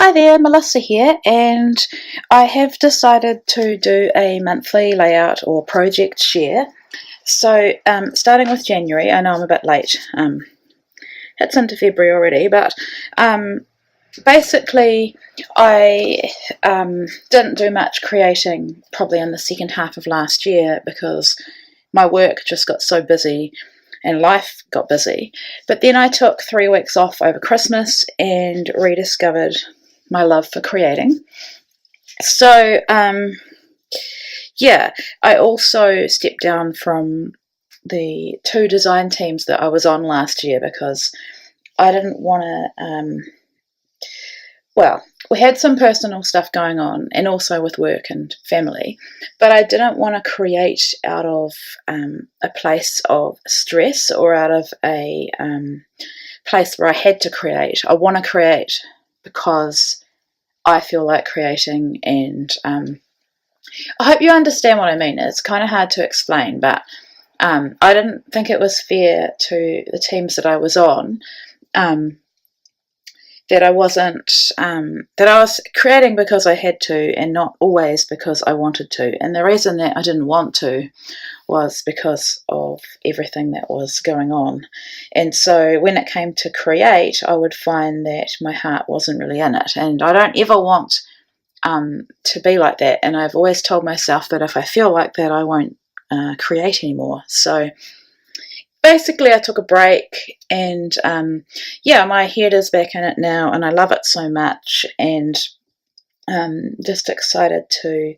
Hi there, Melissa here, and I have decided to do a monthly layout or project share. So, starting with January, I know I'm a bit late, it's into February already, but basically I didn't do much creating probably in the second half of last year because my work just got so busy and life got busy. But then I took 3 weeks off over Christmas and rediscovered my love for creating. So, yeah, I also stepped down from the 2 design teams that I was on last year because I didn't want to, well, we had some personal stuff going on and also with work and family, but I didn't want to create out of a place of stress or out of a place where I had to create. I want to create because I feel like creating, and I hope you understand what I mean. It's kind of hard to explain, but I didn't think it was fair to the teams that I was on that I wasn't that I was creating because I had to and not always because I wanted to. And the reason that I didn't want to was because of everything that was going on. And so when it came to create, I would find that my heart wasn't really in it. And I don't ever want to be like that. And I've always told myself that if I feel like that, I won't create anymore. So basically I took a break, and yeah, my head is back in it now and I love it so much, and just excited to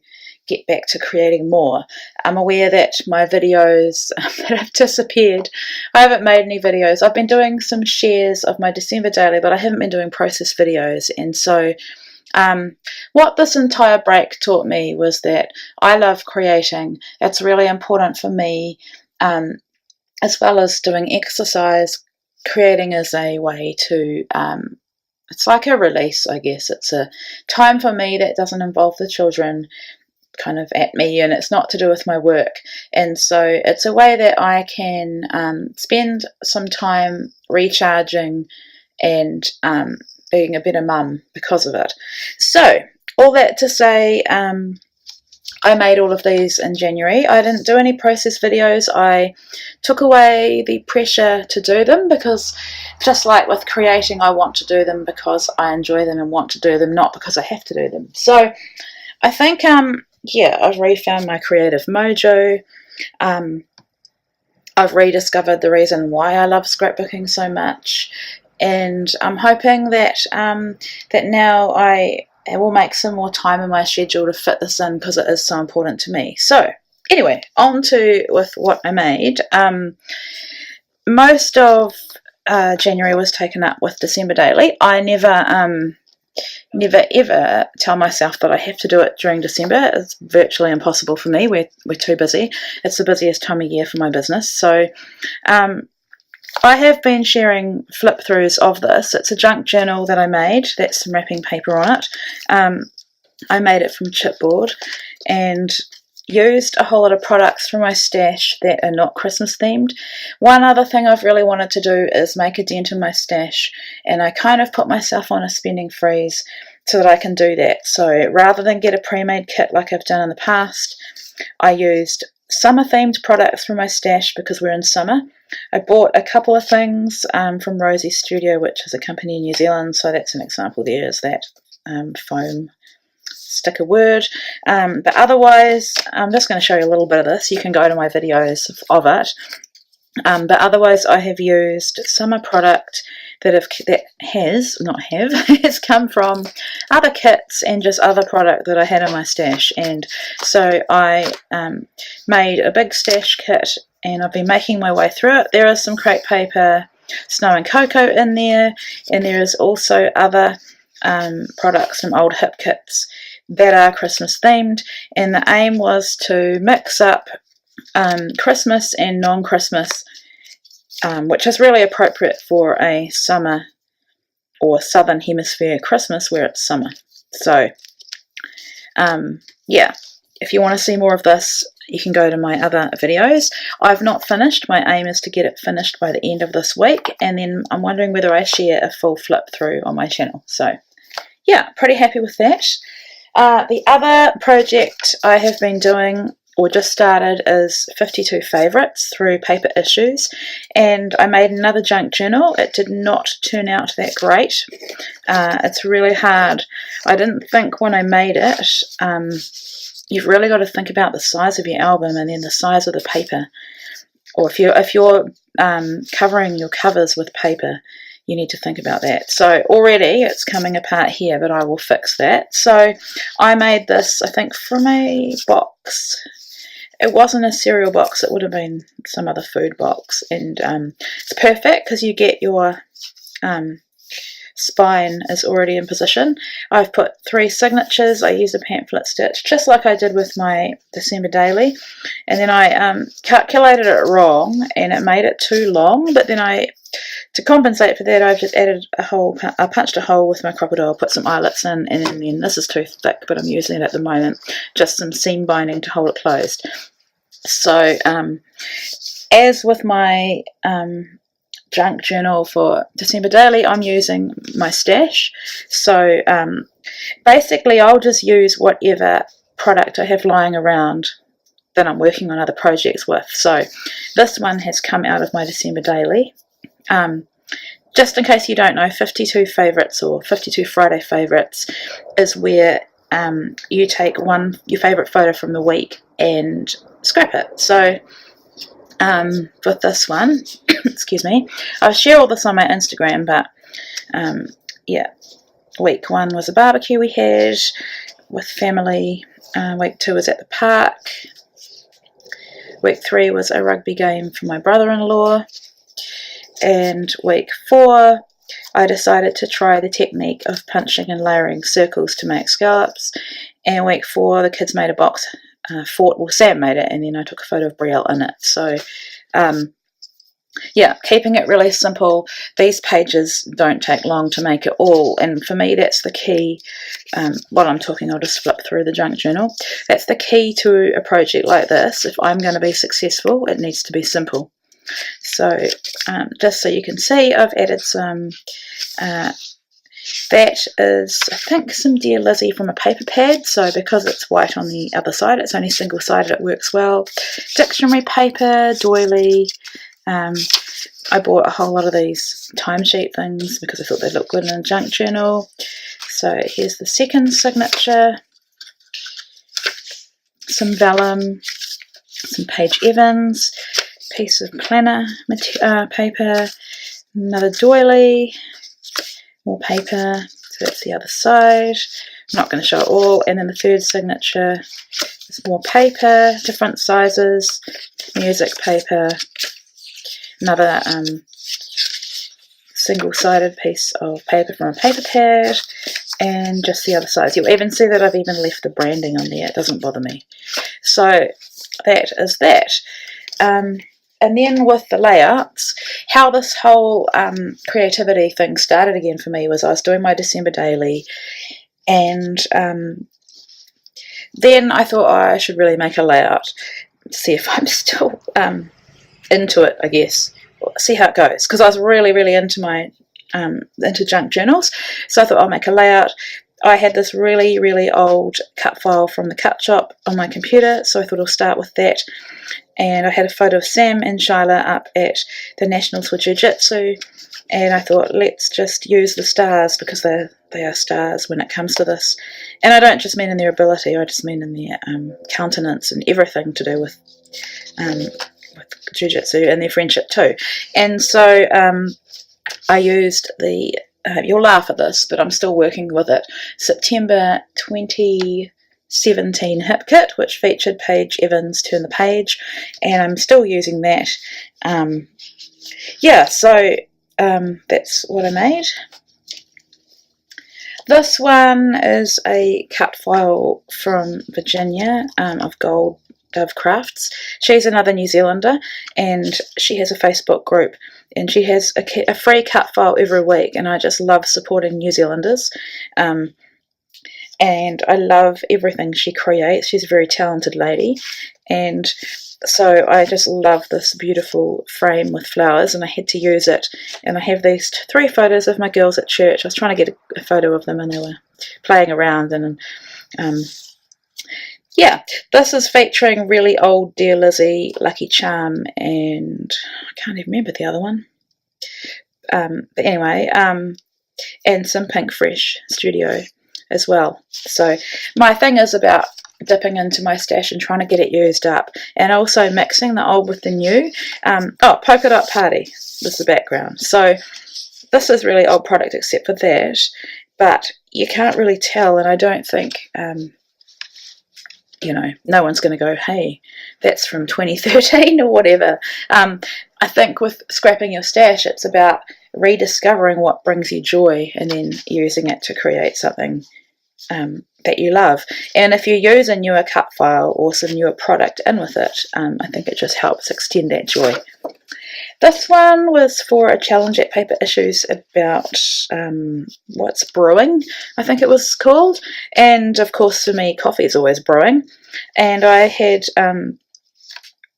get back to creating more. I'm aware that my videos that have disappeared, I haven't made any videos. I've been doing some shares of my December daily, but I haven't been doing process videos. And so what this entire break taught me was that I love creating. It's really important for me, as well as doing exercise. Creating is a way to it's like a release, I guess. It's a time for me that doesn't involve the children kind of at me, and it's not to do with my work. And so it's a way that I can spend some time recharging and being a better mum because of it. So all that to say, I made all of these in January. I didn't do any process videos. I took away the pressure to do them because, just like with creating, I want to do them because I enjoy them and want to do them, not because I have to do them. So I think, yeah, I've refound my creative mojo. I've rediscovered the reason why I love scrapbooking so much, and I'm hoping that that now I will make some more time in my schedule to fit this in because it is so important to me. So anyway, on to with what I made. Most of January was taken up with December daily. I never ever tell myself that I have to do it during December. It's virtually impossible for me. We're too busy. It's the busiest time of year for my business. So I have been sharing flip throughs of this. It's a junk journal that I made. That's some wrapping paper on it. I made it from chipboard and used a whole lot of products from my stash that are not Christmas themed. One other thing I've really wanted to do is make a dent in my stash, and I kind of put myself on a spending freeze so that I can do that. So rather than get a pre-made kit like I've done in the past, I used summer themed products from my stash because we're in summer. I bought a couple of things from Rosie Studio, which is a company in New Zealand, so that's an example. There is that foam sticker word, but otherwise I'm just going to show you a little bit of this. You can go to my videos of it, but otherwise I have used summer product that has come from other kits and just other product that I had in my stash. And so I made a big stash kit, and I've been making my way through it. There is some crepe paper, snow and cocoa in there, and there is also other products, some old hip kits that are Christmas themed, and the aim was to mix up Christmas and non-Christmas, which is really appropriate for a summer or southern hemisphere Christmas where it's summer. So yeah, if you want to see more of this, you can go to my other videos. I've not finished. My aim is to get it finished by the end of this week, and then I'm wondering whether I share a full flip through on my channel. So yeah, pretty happy with that. The other project I have been doing or just started is 52 favourites through Paper Issues, and I made another junk journal. It did not turn out that great. It's really hard. I didn't think when I made it, you've really got to think about the size of your album and then the size of the paper. Or if you're covering your covers with paper, you need to think about that. So already it's coming apart here, but I will fix that. So I made this, I think, from a box. It wasn't a cereal box, it would have been some other food box, and it's perfect because you get your spine is already in position. I've put 3 signatures. I use a pamphlet stitch just like I did with my December daily, and then I calculated it wrong and it made it too long, but then to compensate for that, I've just added a hole. I punched a hole with my crocodile, put some eyelets in, and then this is too thick, but I'm using it at the moment, just some seam binding to hold it closed. So as with my junk journal for December daily, I'm using my stash. So basically I'll just use whatever product I have lying around that I'm working on other projects with. So this one has come out of my December daily. Just in case you don't know, 52 favourites or 52 Friday favourites is where you take your favourite photo from the week and scrap it. So with this one, excuse me, I'll share all this on my Instagram, but yeah, week 1 was a barbecue we had with family, week 2 was at the park, week 3 was a rugby game for my brother-in-law, and week 4 I decided to try the technique of punching and layering circles to make scallops, and week 4 the kids made a box fort. Well, Sam made it, and then I took a photo of Brielle in it. So yeah, keeping it really simple. These pages don't take long to make it all, and for me that's the key. While I'm talking, I'll just flip through the junk journal. That's the key to a project like this. If I'm going to be successful, it needs to be simple. So just so you can see, I've added some that is, I think, some Dear Lizzie from a paper pad. So because it's white on the other side, it's only single-sided, it works well. Dictionary paper, doily. I bought a whole lot of these timesheet things because I thought they'd look good in a junk journal. So here's the second signature. Some vellum, some Paige Evans, piece of planner paper, another doily, more paper, so that's the other side. I'm not going to show it all. And then the third signature is more paper, different sizes, music paper, another single-sided piece of paper from a paper pad, and just the other side. You'll even see that I've even left the branding on there. It doesn't bother me. So that is that. And then with the layouts, how this whole creativity thing started again for me was I was doing my December daily, and then I thought, oh, I should really make a layout to see if I'm still into it, I guess. See how it goes, because I was really, really into my into junk journals. So I thought I'll make a layout. I had this really, really old cut file from the cut shop on my computer, so I thought I'll start with that. And I had a photo of Sam and Shyla up at the Nationals for Jiu-Jitsu, and I thought, let's just use the stars, because they are stars when it comes to this. And I don't just mean in their ability, I just mean in their countenance and everything to do with Jiu-Jitsu and their friendship too. And so I used the, you'll laugh at this, but I'm still working with it, September 2017 hip kit, which featured Paige Evans' Turn the Page, and I'm still using that. Yeah, so that's what I made. This one is a cut file from Virginia of Gold Dove Crafts. She's another New Zealander, and she has a Facebook group, and she has a free cut file every week, and I just love supporting New Zealanders. And I love everything she creates. She's a very talented lady, and so I just love this beautiful frame with flowers, and I had to use it. And I have these 3 photos of my girls at church. I was trying to get a photo of them, and they were playing around. And yeah, this is featuring really old Dear Lizzy, Lucky Charm, and I can't even remember the other one. But anyway, and some Pink Fresh Studio as well. So my thing is about dipping into my stash and trying to get it used up, and also mixing the old with the new. Oh, Polka Dot Party was the background. So this is really old product except for that, but you can't really tell, and I don't think no one's going to go, hey, that's from 2013 or whatever. I think with scrapping your stash, it's about rediscovering what brings you joy and then using it to create something that you love. And if you use a newer cut file or some newer product in with it, I think it just helps extend that joy. This one was for a challenge at Paper Issues about what's brewing, I think it was called. And of course, for me, coffee is always brewing. And I had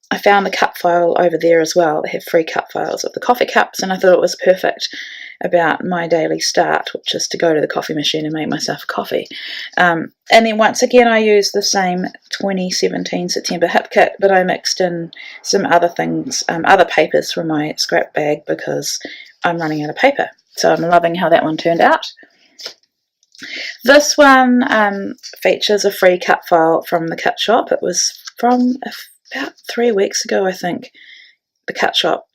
I found the cup file over there as well. They have free cup files of the coffee cups, and I thought it was perfect about my daily start, which is to go to the coffee machine and make myself a coffee. And then once again, I used the same 2017 September Hip Kit, but I mixed in some other things, other papers from my scrap bag, because I'm running out of paper. So I'm loving how that one turned out. This one features a free cut file from the Cut Shop. It was from about 3 weeks ago, I think, the Cut Shop.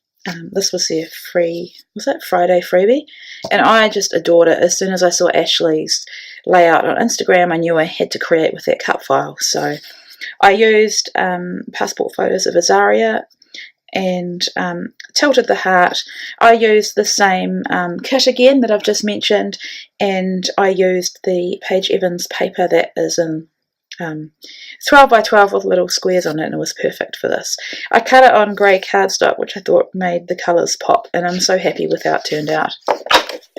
This was their free, was it Friday freebie? And I just adored it. As soon as I saw Ashley's layout on Instagram, I knew I had to create with that cut file. So I used passport photos of Azaria and tilted the heart. I used the same kit again that I've just mentioned, and I used the Paige Evans paper that is in 12 by 12 with little squares on it, and it was perfect for this. I cut it on grey cardstock, which I thought made the colours pop, and I'm so happy with how it turned out.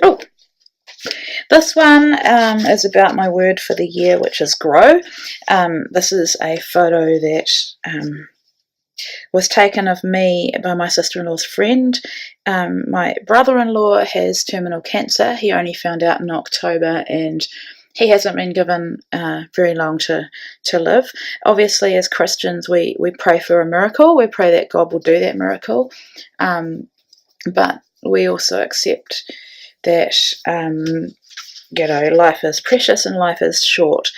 Oh, this one is about my word for the year, which is grow. This is a photo that was taken of me by my sister-in-law's friend. My brother-in-law has terminal cancer. He only found out in October, and he hasn't been given very long to live. Obviously, as Christians, we pray for a miracle. We pray that God will do that miracle. But we also accept that, life is precious and life is short,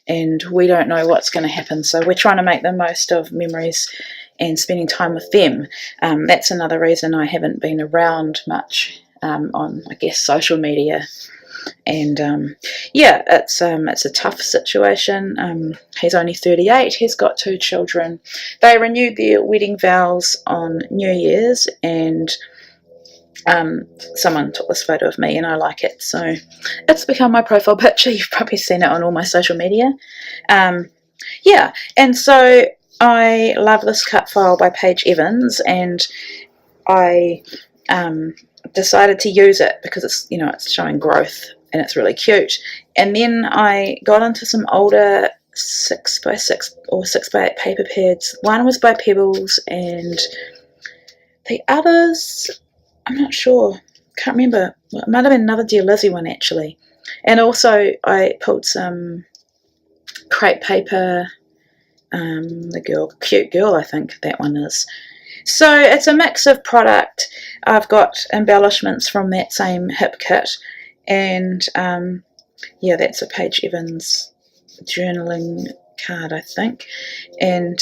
and we don't know what's going to happen. So we're trying to make the most of memories and spending time with them. That's another reason I haven't been around much on, I guess, social media. And it's a tough situation. He's only 38. He's got 2 children. They renewed their wedding vows on New Year's, and someone took this photo of me, and I like it, so it's become my profile picture. You've probably seen it on all my social media. And so I love this cut file by Paige Evans, and I decided to use it because it's showing growth and it's really cute. And then I got into some older 6x6 or 6x8 paper pads. One was by Pebbles, and the others, I'm not sure, can't remember. It might have been another Dear Lizzy one, actually. And also I pulled some crepe paper, the Cute Girl, I think that one is. So it's a mix of product. I've got embellishments from that same hip kit, and that's a Paige Evans journaling card, I think. And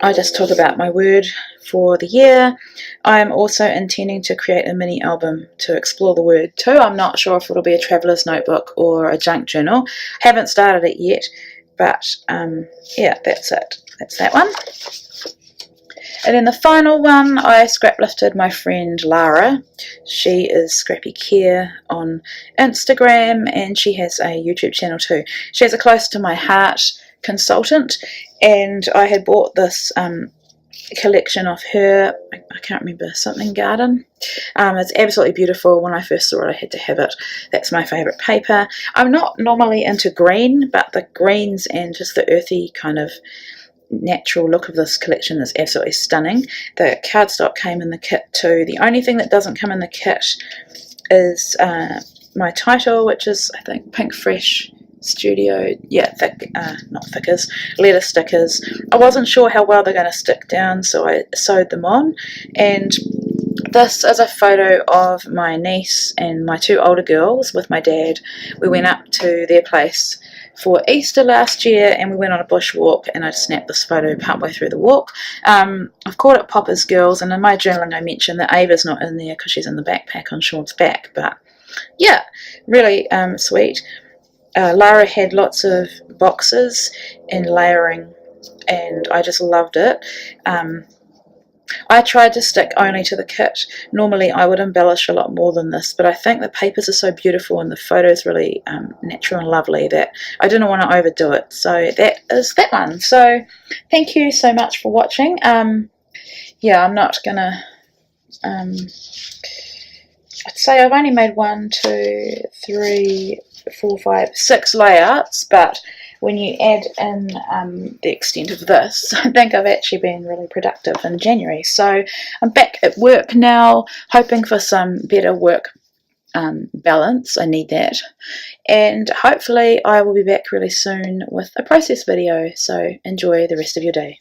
I just talk about my word for the year. I'm also intending to create a mini album to explore the word too. I'm not sure if it'll be a traveller's notebook or a junk journal. Haven't started it yet, but that's it. That's that one. And then the final one, I scrap lifted my friend Lara. She is Scrappy Care on Instagram, and she has a YouTube channel too. She has a Close to My Heart consultant, and I had bought this collection of her. I can't remember, something garden. It's absolutely beautiful. When I first saw it, I had to have it. That's my favourite paper. I'm not normally into green, but the greens and just the earthy kind of natural look of this collection is absolutely stunning. The cardstock came in the kit too. The only thing that doesn't come in the kit is my title, which is I think Pink Fresh Studio, not thickers, letter stickers. I wasn't sure how well they're going to stick down, so I sewed them on. And this is a photo of my niece and my 2 older girls with my dad. We went up to their place for Easter last year and we went on a bush walk, and I snapped this photo partway through the walk. I've called it Popper's Girls, and in my journaling I mentioned that Ava's not in there because she's in the backpack on Sean's back, but yeah, really sweet. Lara had lots of boxes and layering, and I just loved it. I tried to stick only to the kit. Normally I would embellish a lot more than this, but I think the papers are so beautiful and the photos really natural and lovely that I didn't want to overdo it. So that is that one. So thank you so much for watching. Yeah, I'm not gonna I'd say I've only made 1, 2, 3, 4, 5, 6 layouts, but when you add in the extent of this, I think I've actually been really productive in January. So I'm back at work now, hoping for some better work balance. I need that, and hopefully I will be back really soon with a process video. So enjoy the rest of your day.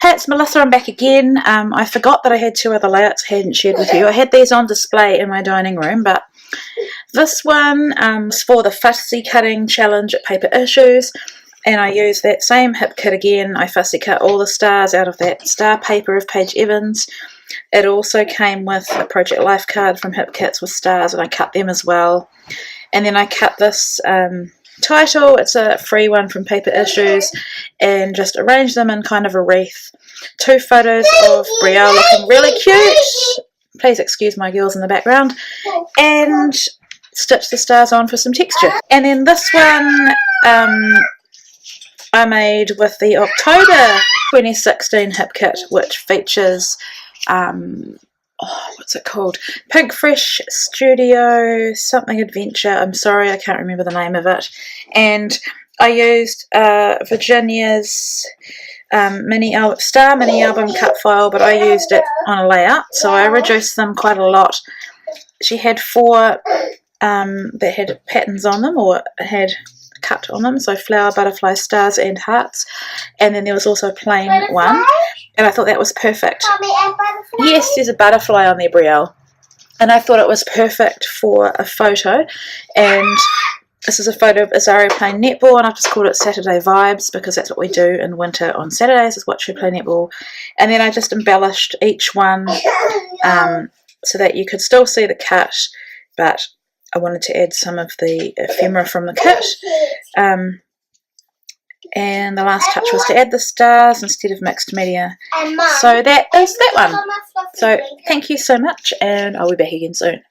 Hey, it's Melissa, I'm back again. I forgot that I had 2 other layouts I hadn't shared with you. I had these on display in my dining room, but this one is for the fussy cutting challenge at Paper Issues, and I used that same hip kit again. I fussy cut all the stars out of that star paper of Paige Evans. It also came with a Project Life card from Hip Kits with stars, and I cut them as well. And then I cut this title, it's a free one from Paper Issues, and just arrange them in kind of a wreath. 2 photos of Brielle looking really cute, please excuse my girls in the background, and stitch the stars on for some texture. And then this one I made with the October 2016 hip kit, which features what's it called? Pink Fresh Studio something adventure. I'm sorry, I can't remember the name of it. And I used Virginia's mini album cut file, but I used it on a layout, so I reduced them quite a lot. She had 4 that had patterns on them, or had cut on them, so flower, butterfly, stars and hearts, and then there was also a plain one, and I thought that was perfect. Yes, there's a butterfly on there, Brielle, and I thought it was perfect for a photo. And this is a photo of Azaria playing netball, and I've just called it Saturday Vibes because that's what we do in winter on Saturdays, is watch her play netball. And then I just embellished each one so that you could still see the cut, but I wanted to add some of the ephemera from the kit. And the last touch was to add the stars instead of mixed media. So that is that one. So thank you so much, and I'll be back again soon.